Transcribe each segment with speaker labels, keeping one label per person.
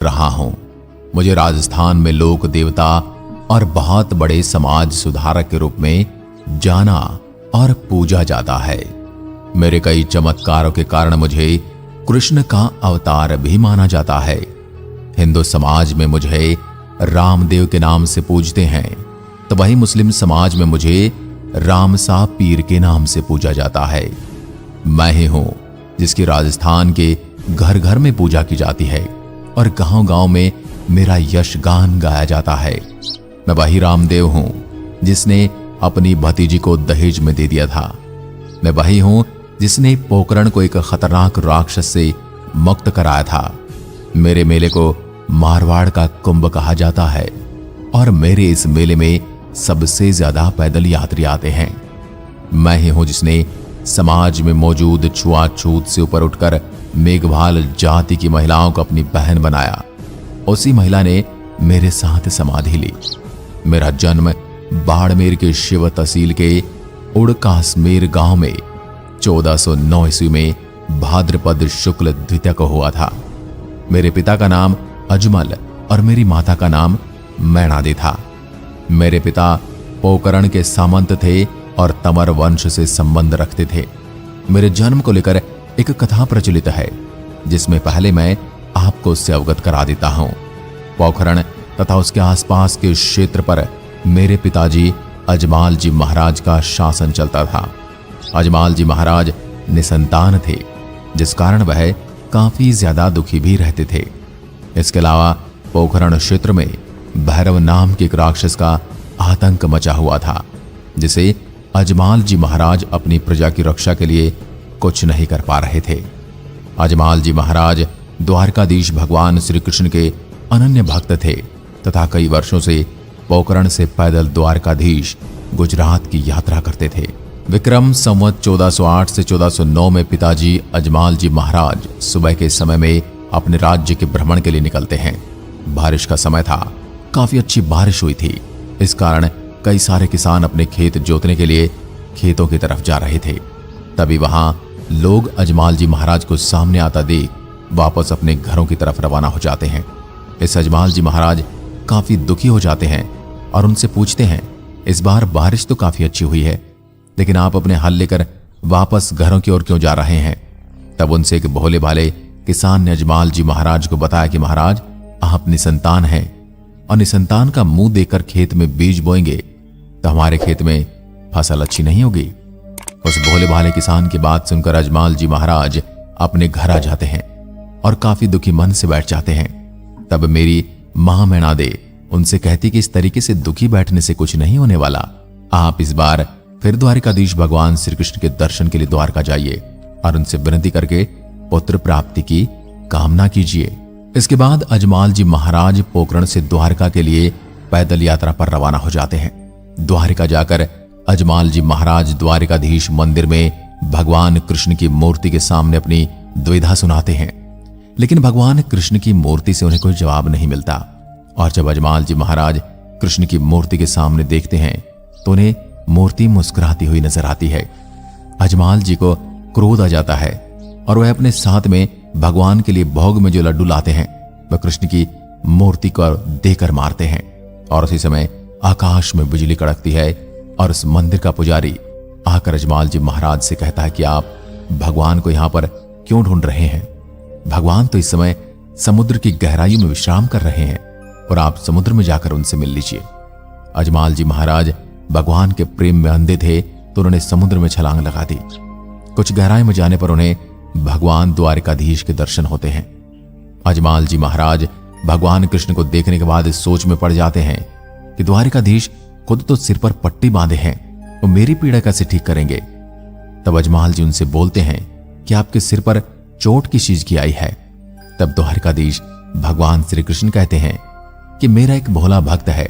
Speaker 1: रहा हूं। मुझे राजस्थान में लोक देवता और बहुत बड़े समाज सुधारक के रूप में जाना और पूजा जाता है। मेरे कई चमत्कारों के कारण मुझे कृष्ण का अवतार भी माना जाता है। हिंदू समाज में मुझे रामदेव के नाम से पूजते हैं, तो वही मुस्लिम समाज में मुझे रामसा पीर के नाम से पूजा जाता है। मैं ही हूं जिसकी राजस्थान के घर घर में पूजा की जाती है और गांव गांव में मेरा यश गान गाया जाता है। मैं वही रामदेव हूं जिसने अपनी भतीजी को दहेज में दे दिया था। मैं वही हूं जिसने पोकरण को एक खतरनाक राक्षस से मुक्त कराया था। मेरे मेले को मारवाड़ का कुंभ कहा जाता है और मेरे इस मेले में सबसे ज्यादा पैदल यात्री आते हैं। मैं ही हूं जिसने समाज में मौजूद छुआछूत से ऊपर उठकर मेघवाल जाति की महिलाओं को अपनी बहन बनाया। उसी महिला ने मेरे साथ समाधि ली। मेरा जन्म बाड़मेर के शिव तहसील के उड़कासमेर गांव में 1409 ईस्वी में भाद्रपद शुक्ल द्वितीया को हुआ था। मेरे पिता का नाम अजमल और मेरी माता का नाम मैनादे था। मेरे पिता पोकरण के सामंत थे और तमर वंश से संबंध रखते थे। मेरे जन्म को लेकर एक कथा प्रचलित है, जिसमें पहले मैं आपको उससे अवगत करा देता हूं। पोखरण तथा उसके आसपास के क्षेत्र पर मेरे पिताजी अजमाल जी महाराज का शासन चलता था। अजमाल जी महाराज निसंतान थे, जिस कारण वह काफी ज्यादा दुखी भी रहते थे। इसके अलावा पोखरण क्षेत्र में भैरव नाम के एक राक्षस का आतंक मचा हुआ था, जिसे अजमाल जी महाराज अपनी प्रजा की रक्षा के लिए कुछ नहीं कर पा रहे थे। अजमाल जी महाराज द्वारकाधीश भगवान श्री कृष्ण के अनन्य भक्त थे तथा कई वर्षों से पोकरण से पैदल द्वारकाधीश गुजरात की यात्रा करते थे। विक्रम संवत 1408 से 1409 में पिताजी अजमाल जी महाराज सुबह के समय में अपने राज्य के भ्रमण के लिए निकलते हैं। बारिश का समय था, काफी अच्छी बारिश हुई थी। इस कारण कई सारे किसान अपने खेत जोतने के लिए खेतों की तरफ जा रहे थे। तभी वहां लोग अजमाल जी महाराज को सामने आता देख वापस अपने घरों की तरफ रवाना हो जाते हैं। इस अजमाल जी महाराज काफी दुखी हो जाते हैं और उनसे पूछते हैं, इस बार बारिश तो काफी अच्छी हुई है, लेकिन आप अपने हल लेकर वापस घरों की ओर क्यों जा रहे हैं? तब उनसे एक भोले भाले किसान ने अजमाल जी महाराज को बताया कि महाराज, आप निसंतान हैं और निसंतान का मुंह देकर खेत में बीज बोएंगे तो हमारे खेत में फसल अच्छी नहीं होगी। उस भोले भाले किसान की बात सुनकर अजमाल जी महाराज अपने घर आ जाते हैं और काफी दुखी मन से बैठ जाते हैं। तब मेरी मां मैनादे उनसे कहती कि इस तरीके से दुखी बैठने से कुछ नहीं होने वाला। आप इस बार फिर द्वारकाधीश भगवान श्री कृष्ण के दर्शन के लिए द्वारका जाइए और उनसे विनती करके पुत्र प्राप्ति की कामना कीजिए। इसके बाद अजमाल जी महाराज पोकरण से द्वारका के लिए पैदल यात्रा पर रवाना हो जाते हैं। द्वारका जाकर अजमाल जी महाराज द्वारकाधीश मंदिर में भगवान कृष्ण की मूर्ति के सामने अपनी द्विधा सुनाते हैं, लेकिन भगवान कृष्ण की मूर्ति से उन्हें कोई जवाब नहीं मिलता। और जब अजमाल जी महाराज कृष्ण की मूर्ति के सामने देखते हैं तो उन्हें मूर्ति मुस्कुराती हुई नजर आती है। अजमाल जी को क्रोध आ जाता है और वह अपने साथ में भगवान के लिए भोग में जो लड्डू लाते हैं वह कृष्ण की मूर्ति को देकर मारते हैं। और उसी समय आकाश में बिजली कड़कती है और उस मंदिर का पुजारी आकर अजमाल जी महाराज से कहता है कि आप भगवान को यहां पर क्यों ढूंढ रहे हैं? भगवान तो इस समय समुद्र की गहराइयों में विश्राम कर रहे हैं और आप समुद्र में जाकर उनसे मिल लीजिए। अजमाल जी महाराज भगवान के प्रेम में अंधे थे तो उन्होंने समुद्र में छलांग लगा दी। कुछ गहराई में जाने पर उन्हें भगवान द्वारकाधीश के दर्शन होते हैं। अजमाल जी महाराज भगवान कृष्ण को देखने के बाद इस सोच में पड़ जाते हैं कि द्वारकाधीश खुद तो सिर पर पट्टी बांधे हैं, वो मेरी पीड़ा कैसे ठीक करेंगे? तब अजमाल जी उनसे बोलते हैं कि आपके सिर पर चोट किस चीज की आई है? तब द्वारकाधीश भगवान श्री कृष्ण कहते हैं कि मेरा एक भोला भक्त है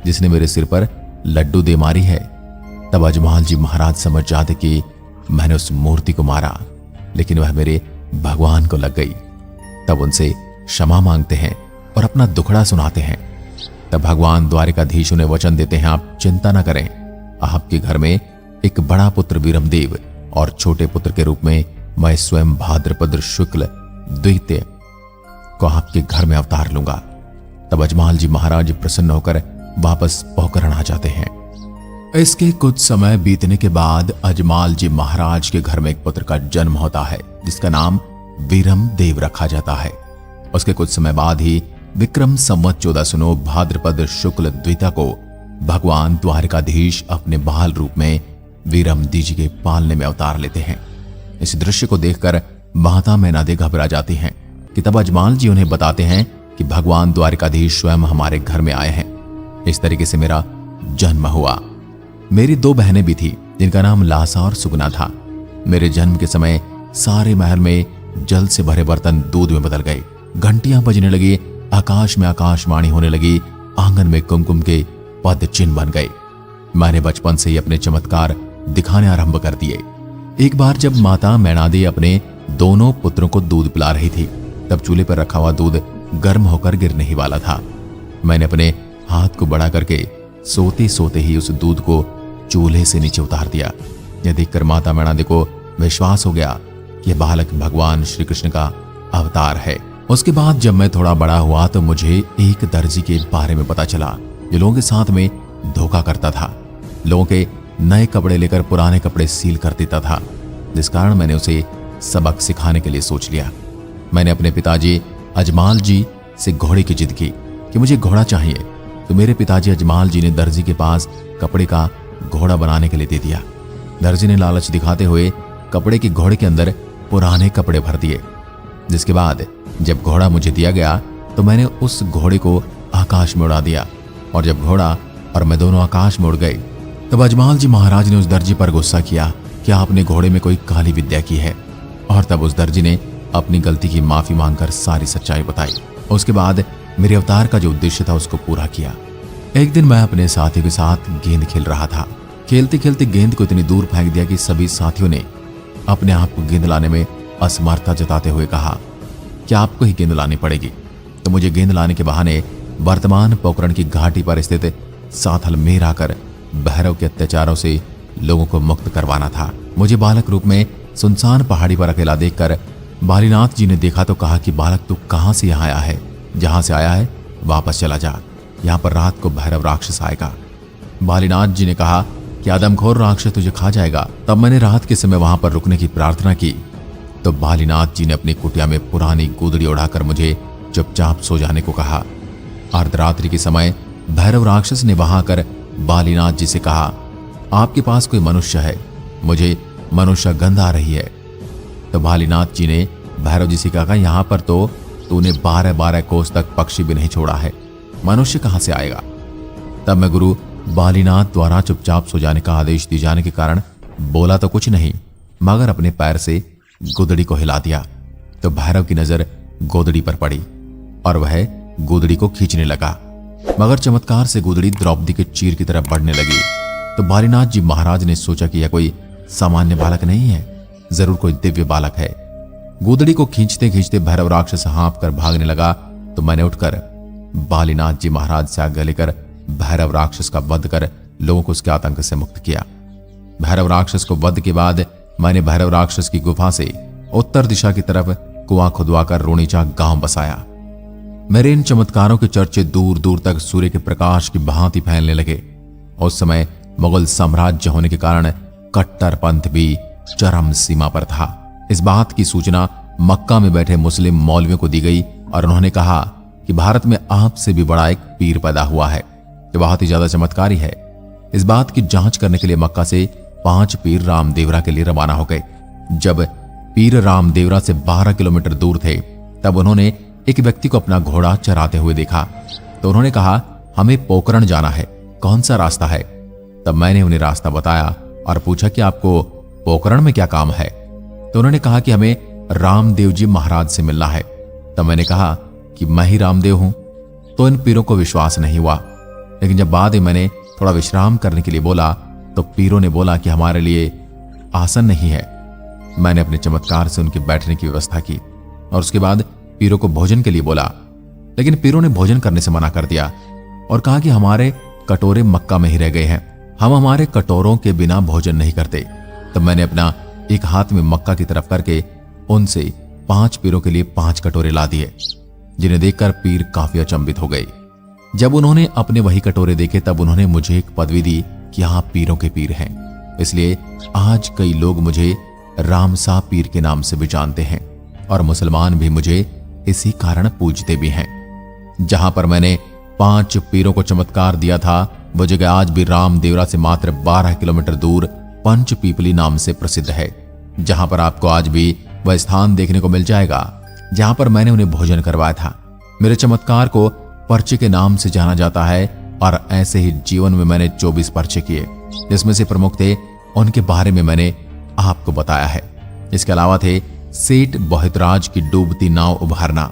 Speaker 1: जिसने मेरे सिर पर लड्डू दे मारी है। तब अजमाल जी महाराज समझ जाते कि मैंने उस मूर्ति को मारा, लेकिन वह मेरे भगवान को लग गई। तब उनसे क्षमा मांगते हैं और अपना दुखड़ा सुनाते हैं। तब भगवान द्वारकाधीश उन्हें वचन देते हैं, आप चिंता न करें, आपके घर में एक बड़ा पुत्र वीरमदेव और छोटे पुत्र के रूप में मैं स्वयं भाद्रपद शुक्ल द्वितीय को आपके घर में अवतार लूंगा। तब अजमाल जी महाराज प्रसन्न होकर वापस पोखरण आ जाते हैं। इसके कुछ समय बीतने के बाद अजमाल जी महाराज के घर में एक पुत्र का जन्म होता है, जिसका नाम वीरम देव रखा जाता है। उसके कुछ समय बाद ही विक्रम संवत 1409 भाद्रपद शुक्ल द्वितीया को भगवान द्वारिकाधीश अपने बाल रूप में वीरम जी के पालने में अवतार लेते हैं। इस दृश्य को देखकर माता मैनादे घबरा जाती हैं कि तब अजमाल जी उन्हें बताते हैं कि भगवान द्वारिकाधीश स्वयं हमारे घर में आए हैं। इस तरीके से मेरा जन्म हुआ। मेरी 2 बहनें भी थी, जिनका नाम लासा और सुगना था। मेरे जन्म के समय सारे महल में जल से भरे बर्तन दूध में बदल गए, घंटियां बजने लगी, आकाश में आकाशवाणी होने लगी, आंगन में कुमकुम के पद चिन्ह बन गए। मैंने बचपन से ही अपने चमत्कार दिखाने आरंभ कर दिए। एक बार जब माता मैनादे अपने दोनों पुत्रों को दूध पिला रही थी, तब चूल्हे पर रखा हुआ दूध गर्म होकर गिरने ही वाला था। मैंने अपने हाथ को बड़ा करके सोते सोते ही उस दूध को चूल्हे से नीचे उतार दिया। यह देखकर माता मैनादे को विश्वास हो गया कि यह बालक भगवान श्री कृष्ण का अवतार है। उसके बाद जब मैं थोड़ा बड़ा हुआ तो मुझे एक दर्जी के बारे में पता चला, जो लोगों के साथ में धोखा करता था। लोगों के नए कपड़े लेकर पुराने कपड़े सील कर देता था, जिस कारण मैंने उसे सबक सिखाने के लिए सोच लिया। मैंने अपने पिताजी अजमाल जी से घोड़े की जिद की कि मुझे घोड़ा चाहिए, तो मेरे पिताजी अजमाल जी ने दर्जी के पास कपड़े का घोड़ा बनाने के लिए दे दिया। दर्जी ने लालच दिखाते हुए कपड़े के घोड़े के अंदर पुराने कपड़े भर दिए। जिसके बाद जब घोड़ा मुझे दिया गया तो मैंने उस घोड़े को आकाश में उड़ा दिया, और जब घोड़ा और मैं दोनों आकाश में उड़ गए तब अजमाल जी महाराज ने उस दर्जी पर गुस्सा किया कि आपने घोड़े में कोई काली विद्या की है। और तब उस दर्जी ने अपनी गलती की माफी मांगकर सारी सच्चाई बताई। उसके बाद मेरे अवतार का जो उद्देश्य था उसको पूरा किया। एक दिन मैं अपने साथियों के साथ गेंद खेल रहा था। खेलते खेलते गेंद को इतनी दूर फेंक दिया कि सभी साथियों ने अपने आप को गेंद लाने में असमर्थता जताते हुए कहा कि आपको ही गेंद लानी पड़ेगी। तो मुझे गेंद लाने के बहाने वर्तमान पोखरण की घाटी पर स्थित साथल में आकर भैरव के अत्याचारों से लोगों को मुक्त करवाना था। मुझे बालक रूप में सुनसान पहाड़ी पर अकेला देखकर बालीनाथ जी ने देखा तो कहा कि बालक तू कहां से यहाँ आया है? जहां से आया है वापस चला जा, यहाँ पर रात को भैरव राक्षस आएगा। बालीनाथ जी ने कहा कि आदमखोर राक्षस तुझे खा जाएगा। तब मैंने रात के समय वहां पर रुकने की प्रार्थना की तो बालीनाथ जी ने अपनी कुटिया में पुरानी गोदड़ी उड़ाकर मुझे चुपचाप सो जाने को कहा। अर्धरात्रि के समय भैरव राक्षस ने वहां आकर बालीनाथ जी से कहा, आपके पास कोई मनुष्य है, मुझे मनुष्य गंध आ रही है। तो बालीनाथ जी ने भैरव जी से कहा, यहां पर तो तूने 12-12 कोस तक पक्षी भी नहीं छोड़ा है, मनुष्य कहां से आएगा? तब मैं गुरु बालीनाथ द्वारा चुपचाप सो जाने का आदेश दिए जाने के कारण बोला तो कुछ नहीं, मगर अपने पैर से गोदड़ी को हिला दिया। तो भैरव की नजर गोदड़ी पर पड़ी और वह गोदड़ी को खींचने लगा, मगर चमत्कार से गोदड़ी द्रौपदी के चीर की तरफ बढ़ने लगी। तो बालीनाथ जी महाराज ने सोचा कि यह कोई सामान्य बालक नहीं है, जरूर कोई दिव्य बालक है। गोदड़ी को खींचते खींचते भैरव राक्षस हाँफ कर भागने लगा। तो मैंने उठकर बालीनाथ जी महाराज से आज्ञा लेकर भैरव राक्षस का वध कर लोगों को उसके आतंक से मुक्त किया। भैरव राक्षस को वध के बाद मैंने भैरव राक्षस की गुफा से उत्तर दिशा की तरफ कुआं खुदवाकर रोनीचा गांव बसाया। मेरे इन चमत्कारों के चर्चे दूर दूर तक सूर्य के प्रकाश की भांति फैलने लगे। उस समय मुगल साम्राज्य होने के कारण कट्टरपंथ भी चरम सीमा पर था। इस बात की सूचना मक्का में बैठे मुस्लिम मौलवियों को दी गई और उन्होंने कहा कि भारत में आपसे भी बड़ा एक पीर पैदा हुआ है, जो बहुत ही ज्यादा चमत्कारी है। इस बात की जांच करने के लिए मक्का से 5 पीर रामदेवरा के लिए रवाना हो गए। जब पीर रामदेवरा से 12 किलोमीटर दूर थे तब उन्होंने एक व्यक्ति को अपना घोड़ा चराते हुए देखा। तो उन्होंने कहा, हमें पोखरण जाना है, कौन सा रास्ता है? तब मैंने उन्हें रास्ता बताया और पूछा कि आपको पोखरण में क्या काम है? तो उन्होंने कहा कि हमें रामदेव जी महाराज से मिलना है। तब मैंने कहा कि मैं ही रामदेव हूं। तो इन पीरों को विश्वास नहीं हुआ, लेकिन जब बाद में मैंने थोड़ा विश्राम करने के लिए बोला तो पीरों ने बोला कि हमारे लिए आसन नहीं है। मैंने अपने चमत्कार से उनके बैठने की व्यवस्था की और उसके बाद पीरों को भोजन के लिए बोला, लेकिन पीरों ने भोजन करने से मना कर दिया और कहा कि हमारे कटोरे मक्का में ही रह गए हैं, हम हमारे कटोरों के बिना भोजन नहीं करते। तब मैंने अपना एक हाथ में मक्का की तरफ करके उनसे 5 पीरों के लिए 5 कटोरे ला दिए। जिन्हें देखकर पीर काफी अचंभित हो गए। जब उन्होंने अपने वही कटोरे देखे तब उन्होंने मुझे एक पदवी दी कि आप पीरों के पीर हैं। इसलिए आज कई लोग मुझे रामसा पीर के नाम से भी जानते हैं और मुसलमान भी मुझे इसी कारण पूजते भी हैं। जहां पर मैंने 5 पीरों को चमत्कार दिया था वो जगह आज भी रामदेवरा से मात्र 12 किलोमीटर दूर पंच पीपली नाम से प्रसिद्ध है, जहां पर आपको आज भी वह स्थान देखने को मिल जाएगा जहां पर मैंने उन्हें भोजन करवाया था। मेरे चमत्कार को पर्चे के नाम से जाना जाता है और ऐसे ही जीवन में मैंने 24 पर्चे किए, जिसमें से प्रमुख थे उनके बारे में मैंने आपको बताया है। इसके अलावा थे सेठ बहुतराज की डूबती नाव उभारना,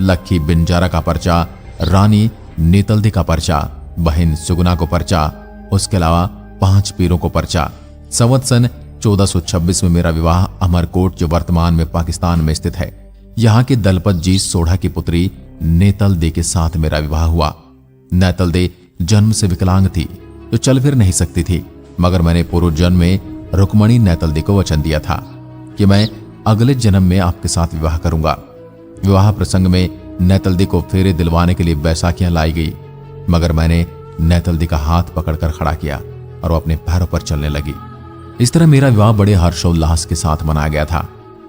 Speaker 1: लक्खी बिंजारा का पर्चा, रानी नेतलदी का पर्चा, बहन सुगुना को पर्चा, उसके अलावा 5 पीरों को पर्चा। संवत्सन 1426 में मेरा विवाह अमरकोट जो वर्तमान में पाकिस्तान में स्थित है, यहाँ के दलपत जी सोढ़ा की पुत्री नेतलदे के साथ मेरा विवाह हुआ। नेतलदे जन्म से विकलांग थी, जो चल फिर नहीं सकती थी, मगर मैंने पूर्व जन्म में रुक्मणी नेतलदे को वचन दिया था कि मैं अगले जन्म में आपके साथ विवाह करूंगा। विवाह प्रसंग में नेतलदे को फेरे दिलवाने के लिए बैसाखियां लाई गई, मगर मैंने नेतलदे का हाथ पकड़कर खड़ा किया और वो अपने पैरों पर चलने लगी। इस तरह मेरा विवाह बड़े हर्षोल्लास के साथ मनाया गया था।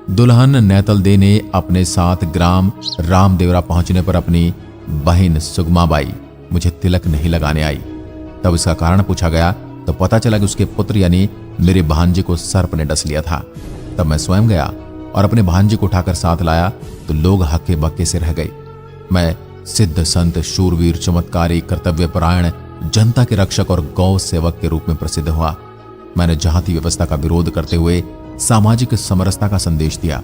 Speaker 1: दुल्हन नेतलदे ने अपने साथ ग्राम रामदेवरा पहुंचने पर अपनी बहन सुगमाबाई मुझे तिलक नहीं लगाने आई। तब इसका कारण पूछा गया तो पता चला कि उसके पुत्र यानी मेरे भांजे को सर्प ने डस लिया था। तब मैं स्वयं गया और अपने भांजे को उठाकर साथ लाया तो लोग हक्के बक्के से रह गए। मैं सिद्ध संत, शूरवीर, चमत्कारी, कर्तव्यपरायण, जनता के रक्षक और गौ सेवक के रूप में प्रसिद्ध हुआ। मैंने जाति व्यवस्था का विरोध करते हुए सामाजिक समरसता का संदेश दिया।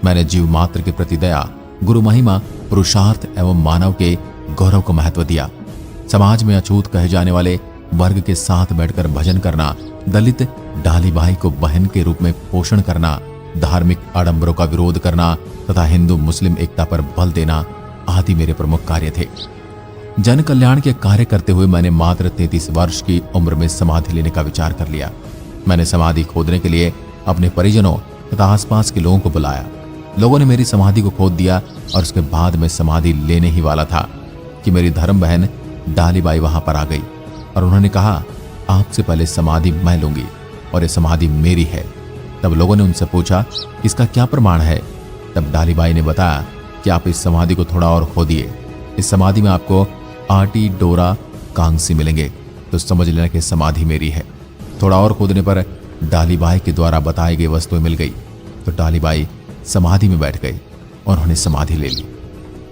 Speaker 1: मैंने जीव मात्र के प्रति दया, गुरु महिमा, पुरुषार्थ एवं मानव के गौरव को महत्व दिया। समाज में अछूत कहे जाने वाले वर्ग के साथ बैठकर भजन करना, दलित डालीबाई को बहन के रूप में पोषण करना, धार्मिक आडंबरों का विरोध करना तथा हिंदू मुस्लिम एकता पर बल देना आदि मेरे प्रमुख कार्य थे। जन कल्याण के कार्य करते हुए मैंने मात्र 33 वर्ष की उम्र में समाधि लेने का विचार कर लिया। मैंने समाधि खोदने के लिए अपने परिजनों तथा आसपास के लोगों को बुलाया। लोगों ने मेरी समाधि को खोद दिया और उसके बाद मैं समाधि लेने ही वाला था कि मेरी धर्म बहन डालीबाई वहां पर आ गई और उन्होंने कहा, आपसे पहले समाधि मैं लूंगी और ये समाधि मेरी है। तब लोगों ने उनसे पूछा, इसका क्या प्रमाण है? तब डालीबाई ने बताया कि आप इस समाधि को थोड़ा और खोदिए। इस समाधि में आपको आटी, डोरा, कांसी मिलेंगे, तो समझ लेना कि समाधि मेरी है। थोड़ा और खोदने पर डालीबाई के द्वारा बताई गई वस्तुएं मिल गई, तो डालीबाई समाधि में बैठ गई और उन्होंने समाधि ले ली।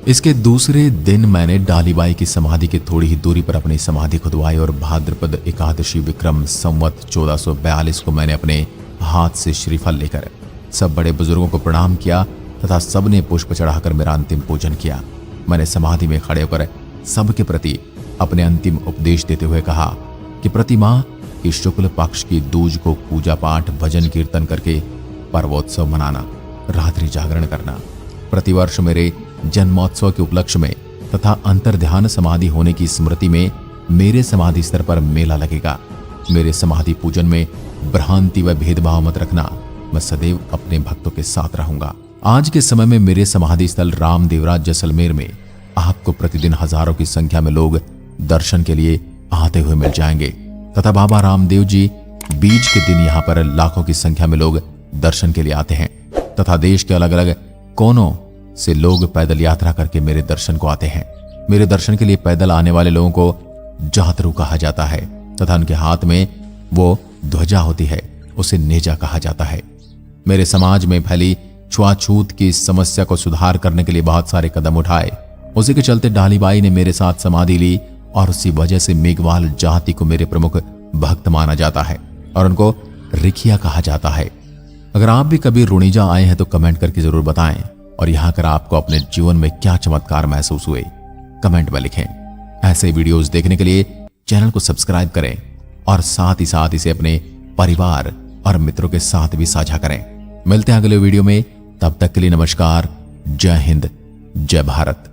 Speaker 1: इसके दूसरे दिन मैंने डालीबाई की समाधि के थोड़ी ही दूरी पर अपनी समाधि खुदवाई और भाद्रपद एकादशी विक्रम संवत 1442 को मैंने अपने हाथ से श्रीफल लेकर सब बड़े बुजुर्गों को प्रणाम किया तथा सबने पुष्प चढ़ाकर मेरा अंतिम पूजन किया। मैंने समाधि में खड़े होकर सबके प्रति अपने अंतिम उपदेश देते हुए कहा कि प्रति माह की शुक्ल पक्ष की दूज को पूजा पाठ, भजन कीर्तन करके पर्वोत्सव मनाना, रात्रि जागरण करना। प्रतिवर्ष मेरे जन्मोत्सव के उपलक्ष्य में तथा अंतर ध्यान समाधि होने की स्मृति में मेरे समाधि स्तर पर मेला लगेगा। मेरे समाधि पूजन में भ्रांति व भेदभाव मत रखना। मैं सदैव अपने भक्तों के साथ रहूंगा। आज के समय में मेरे समाधि स्थल रामदेवरा जैसलमेर में आपको प्रतिदिन हजारों की संख्या में लोग दर्शन के लिए आते हुए मिल जाएंगे तथा बाबा रामदेव जी बीज के दिन यहाँ पर लाखों की संख्या में लोग दर्शन के लिए आते हैं तथा देश के अलग अलग कोनों से लोग पैदल यात्रा करके मेरे दर्शन को आते हैं। मेरे दर्शन के लिए पैदल आने वाले लोगों को जातरू कहा जाता है तथा उनके हाथ में वो ध्वजा होती है, उसे नेजा कहा जाता है। मेरे समाज में फैली छुआछूत की समस्या को सुधार करने के लिए बहुत सारे कदम उठाए। उसी के चलते डालीबाई ने मेरे साथ समाधि ली और उसी वजह से मेघवाल जाति को मेरे प्रमुख भक्त माना जाता है और उनको रिखिया कहा जाता है। अगर आप भी कभी रुणीजा आए हैं तो कमेंट करके जरूर बताएं और यहाँ कर आपको अपने जीवन में क्या चमत्कार महसूस हुए कमेंट में लिखें। ऐसे वीडियोस देखने के लिए चैनल को सब्सक्राइब करें और साथ ही साथ इसे अपने परिवार और मित्रों के साथ भी साझा करें। मिलते हैं अगले वीडियो में, तब तक के लिए नमस्कार। जय हिंद, जय भारत।